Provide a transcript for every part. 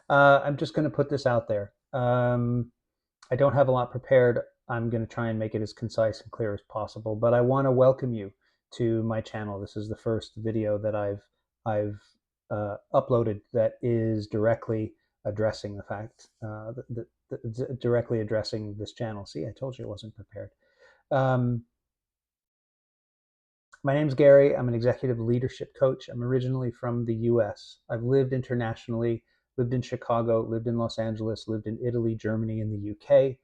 I'm just going to put this out there. I don't have a lot prepared. I'm going to try and make it as concise and clear as possible. But I want to welcome you to my channel. This is the first video that I've uploaded that is directly addressing the fact directly addressing this channel. See, I told you I wasn't prepared. Um, My name's Gary. I'm an executive leadership coach. I'm originally from the US. I've lived internationally, lived in Chicago, lived in Los Angeles, lived in Italy, Germany, and the UK.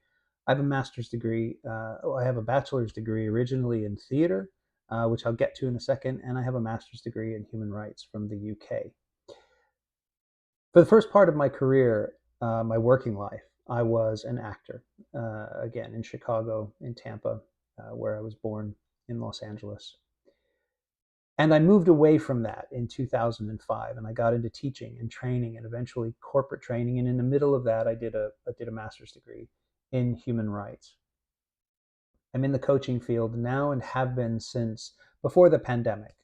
I have a master's degree. I have a bachelor's degree originally in theater, which I'll get to in a second, and I have a master's degree in human rights from the UK. For the first part of my career, my working life, I was an actor, again, in Chicago, in Tampa, where I was born, in Los Angeles. And I moved away from that in 2005, and I got into teaching and training and eventually corporate training. And in the middle of that, I did a master's degree in human rights. I'm in the coaching field now and have been since before the pandemic,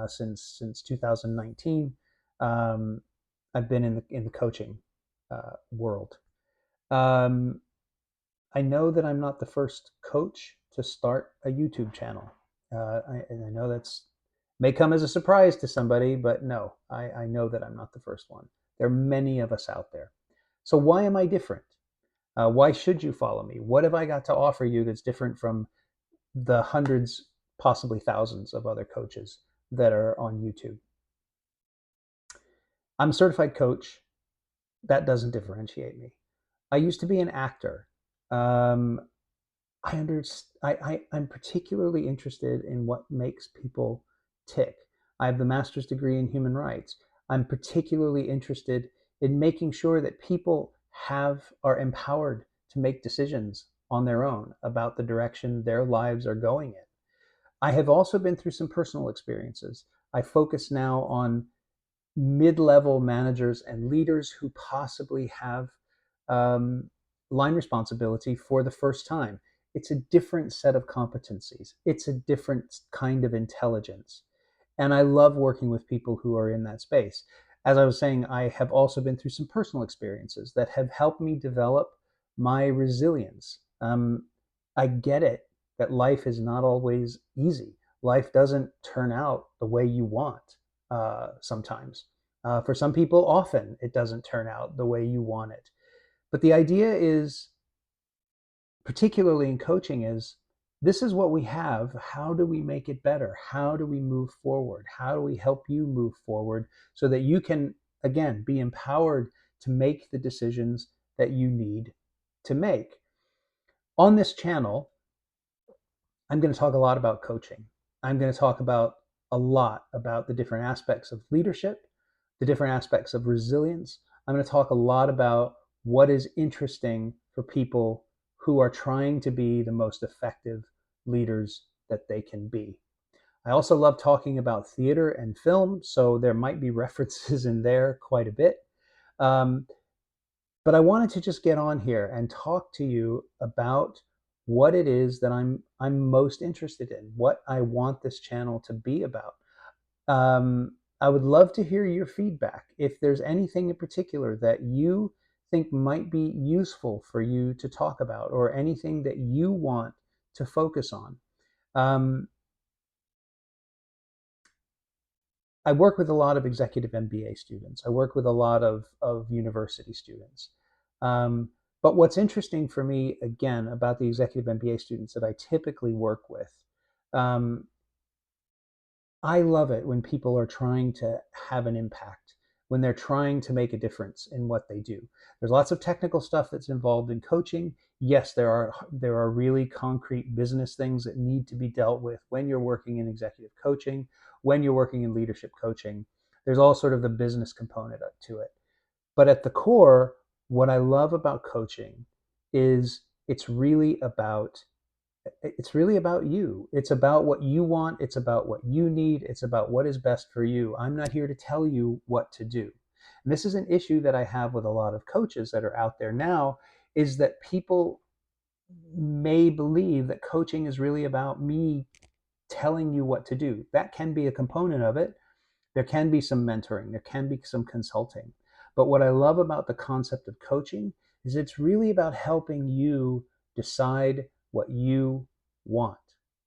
since 2019. Um, I've been in the coaching world. Um, I know that I'm not the first coach to start a YouTube channel. And I know that's may come as a surprise to somebody, but no, I know that I'm not the first one. There are many of us out there. So why am I different? Why should you follow me? What have I got to offer you that's different from the hundreds, possibly thousands of other coaches that are on YouTube? I'm a certified coach. That doesn't differentiate me. I used to be an actor. Um, I'm particularly interested in what makes people tick. I have the master's degree in human rights. I'm particularly interested in making sure that people are empowered to make decisions on their own about the direction their lives are going in. I have also been through some personal experiences. I focus now on mid-level managers and leaders who possibly have um, line responsibility for the first time. It's a different set of competencies. It's a different kind of intelligence. And I love working with people who are in that space. As I was saying, I have also been through some personal experiences that have helped me develop my resilience. I get it that life is not always easy. Life doesn't turn out the way you want sometimes. For some people, often it doesn't turn out the way you want it. But the idea is, particularly in coaching, is this is what we have. How do we make it better? How do we move forward? How do we help you move forward so that you can, again, be empowered to make the decisions that you need to make? On this channel, I'm going to talk a lot about coaching. I'm going to talk about a lot about the different aspects of leadership, the different aspects of resilience. I'm going to talk a lot about what is interesting for people who are trying to be the most effective leaders that they can be. I also love talking about theater and film, so there might be references in there quite a bit. Um, but I wanted to just get on here and talk to you about what it is that I'm most interested in, what I want this channel to be about. I would love to hear your feedback. If there's anything in particular that you think might be useful for you to talk about, or anything that you want to focus on. Um, I work with a lot of executive MBA students. I work with a lot of university students. Um, but what's interesting for me, again, about the executive MBA students that I typically work with, um, I love it when people are trying to have an impact, when they're trying to make a difference in what they do. There's lots of technical stuff that's involved in coaching. Yes, there are really concrete business things that need to be dealt with when you're working in executive coaching, when you're working in leadership coaching. There's all sort of the business component to it. But at the core, what I love about coaching is it's really about you. It's about what you want. It's about what you need. It's about what is best for you. I'm not here to tell you what to do. And this is an issue that I have with a lot of coaches that are out there now, is that people may believe that coaching is really about me telling you what to do. That can be a component of it. There can be some mentoring. There can be some consulting. But what I love about the concept of coaching is it's really about helping you decide what you want.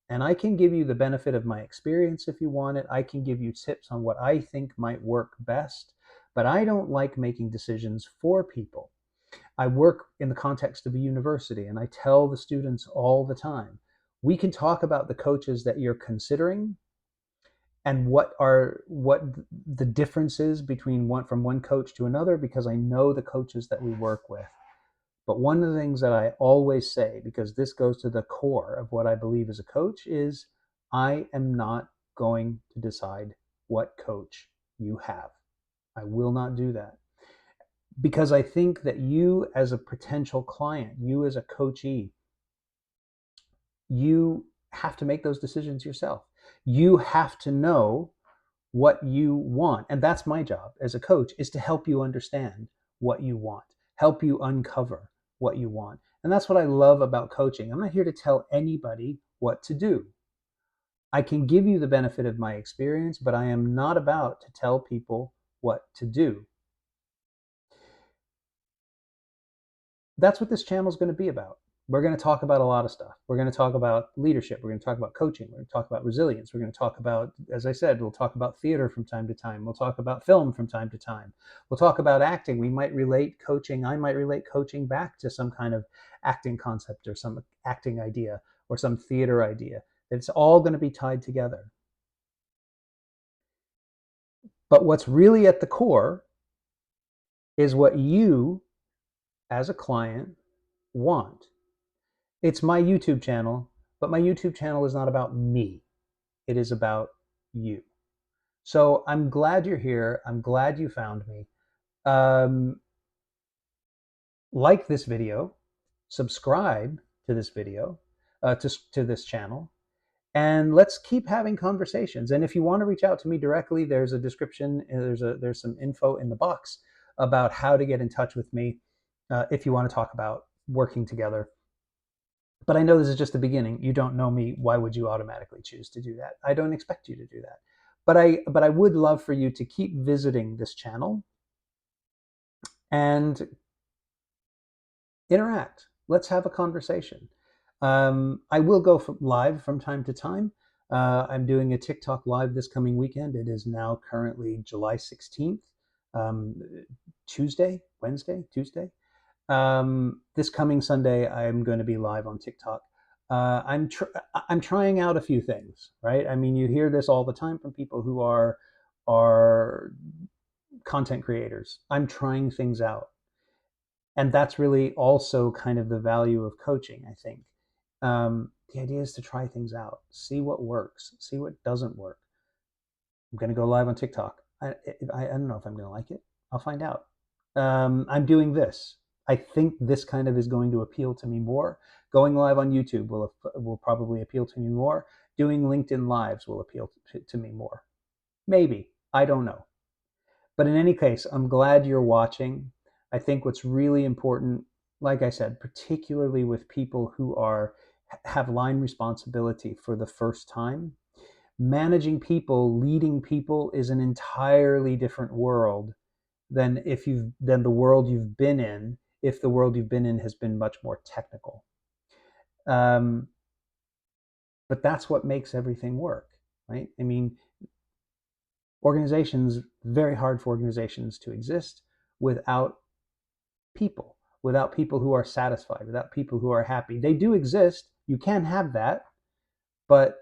And I can give you the benefit of my experience if you want it. I can give you tips on what I think might work best, but I don't like making decisions for people. I work in the context of a university, and I tell the students all the time, we can talk about the coaches that you're considering and what the differences between one coach to another, because I know the coaches that we work with. But one of the things that I always say, because this goes to the core of what I believe as a coach, is I am not going to decide what coach you have. I will not do that, because I think that you as a potential client, you as a coachee, you have to make those decisions yourself. You have to know what you want. And that's my job as a coach, is to help you understand what you want, help you uncover what you want. And that's what I love about coaching. I'm not here to tell anybody what to do. I can give you the benefit of my experience, but I am not about to tell people what to do. That's what this channel is going to be about. We're going to talk about a lot of stuff. We're going to talk about leadership. We're going to talk about coaching. We're going to talk about resilience. We're going to talk about, as I said, we'll talk about theater from time to time. We'll talk about film from time to time. We'll talk about acting. We might relate coaching. I might relate coaching back to some kind of acting concept or some acting idea or some theater idea. It's all going to be tied together. But what's really at the core is what you, as a client, want. It's my YouTube channel, but my YouTube channel is not about me. It is about you. So I'm glad you're here. I'm glad you found me. Like this video, subscribe to this video, to this channel, and let's keep having conversations. And if you want to reach out to me directly, there's a description. There's some info in the box about how to get in touch with me if you want to talk about working together. But I know this is just the beginning. You don't know me. Why would you automatically choose to do that? I don't expect you to do that. But I would love for you to keep visiting this channel and interact. Let's have a conversation. I will go live from time to time. I'm doing a TikTok live this coming weekend. It is now currently July 16th, Tuesday. This coming Sunday, I'm going to be live on TikTok. I'm trying out a few things, right? I mean, you hear this all the time from people who are content creators. I'm trying things out, and that's really also kind of the value of coaching, I think. The idea is to try things out, see what works, see what doesn't work. I'm going to go live on TikTok. I don't know if I'm going to like it. I'll find out. I'm doing this. I think this kind of is going to appeal to me more. Going live on YouTube will probably appeal to me more. Doing LinkedIn Lives will appeal to me more. Maybe. I don't know. But in any case, I'm glad you're watching. I think what's really important, like I said, particularly with people who have line responsibility for the first time, managing people, leading people is an entirely different world than the world you've been in, if the world you've been in has been much more technical. But that's what makes everything work, right? I mean, very hard for organizations to exist without people who are satisfied, without people who are happy. They do exist. You can have that, but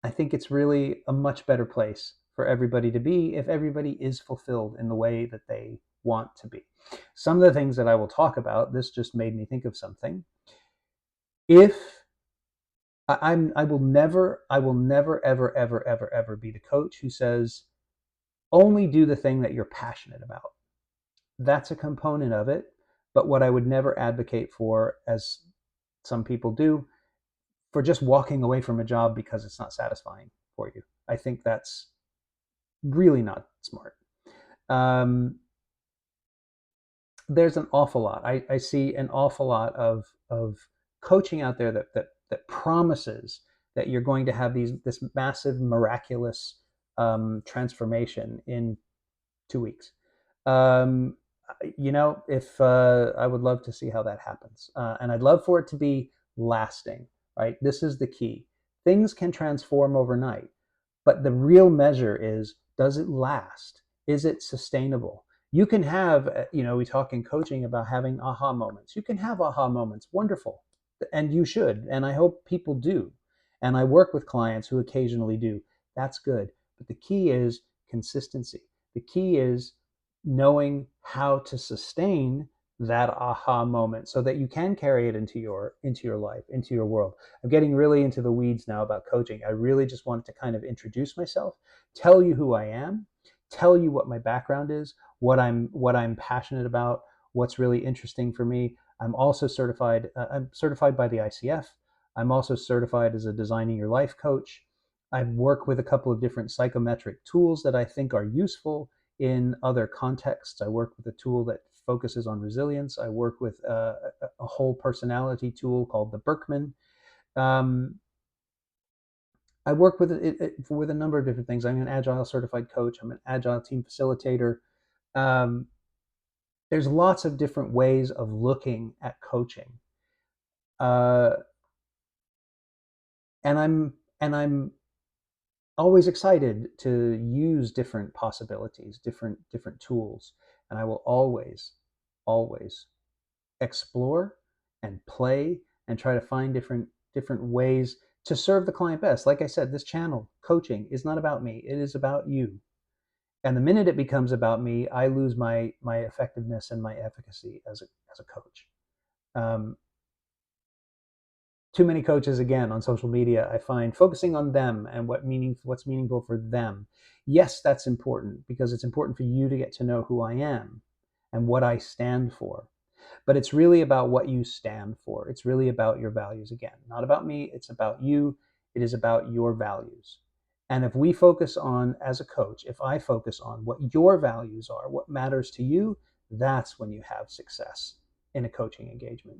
I think it's really a much better place for everybody to be if everybody is fulfilled in the way that they want to be. Some of the things that I will talk about, this just made me think of something. If I will never, ever be the coach who says, only do the thing that you're passionate about. That's a component of it. But what I would never advocate for, as some people do, for just walking away from a job because it's not satisfying for you. I think that's really not smart. There's an awful lot. I see an awful lot of coaching out there that promises that you're going to have this massive, miraculous transformation in 2 weeks. Um, if I would love to see how that happens, and I'd love for it to be lasting. Right, this is the key. Things can transform overnight, but the real measure is, does it last? Is it sustainable? You can have, we talk in coaching about having aha moments. You can have aha moments, wonderful, and you should, and I hope people do. And I work with clients who occasionally do. That's good. But the key is consistency. The key is knowing how to sustain that aha moment so that you can carry it into your life, into your world. I'm getting really into the weeds now about coaching. I really just wanted to kind of introduce myself, tell you who I am, tell you what my background is, what I'm passionate about, what's really interesting for me. I'm also certified. I'm certified by the ICF. I'm also certified as a Designing Your Life coach. I work with a couple of different psychometric tools that I think are useful in other contexts. I work with a tool that focuses on resilience. I work with a whole personality tool called the Berkman. Um, I work with a number of different things. I'm an Agile certified coach. I'm an Agile team facilitator. Um, there's lots of different ways of looking at coaching, uh, and I'm always excited to use different possibilities, different tools, and I will always explore and play and try to find different ways to serve the client best. Like I said, this channel, coaching, is not about me. It is about you. And the minute it becomes about me, I lose my effectiveness and my efficacy as a coach. Um, Too many coaches, again, on social media, I find, focusing on them and what's meaningful for them. Yes, that's important, because it's important for you to get to know who I am and what I stand for. But it's really about what you stand for. It's really about your values, again. Not about me, it's about you. It is about your values. And if we focus on, as a coach, if I focus on what your values are, what matters to you, that's when you have success in a coaching engagement.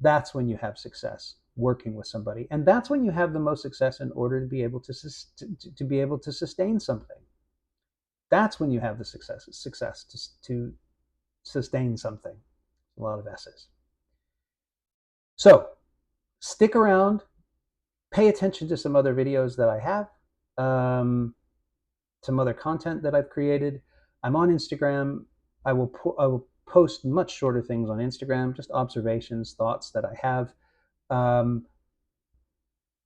That's when you have success working with somebody. And that's when you have the most success in order to be able to be able to sustain something. That's when you have the success to sustain something. A lot of S's. So stick around, pay attention to some other videos that I have, um, some other content that I've created. I'm on Instagram. I will post much shorter things on Instagram, just observations, thoughts that I have. Um,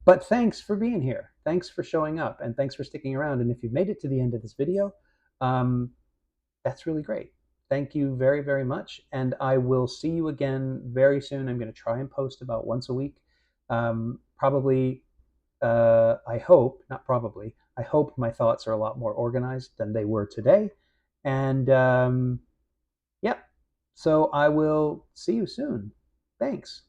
but thanks for being here. Thanks for showing up, and thanks for sticking around. And if you've made it to the end of this video, um, that's really great. Thank you very, very much. And I will see you again very soon. I'm going to try and post about once a week. Probably, I hope, not probably, I hope my thoughts are a lot more organized than they were today. And yeah, so I will see you soon. Thanks.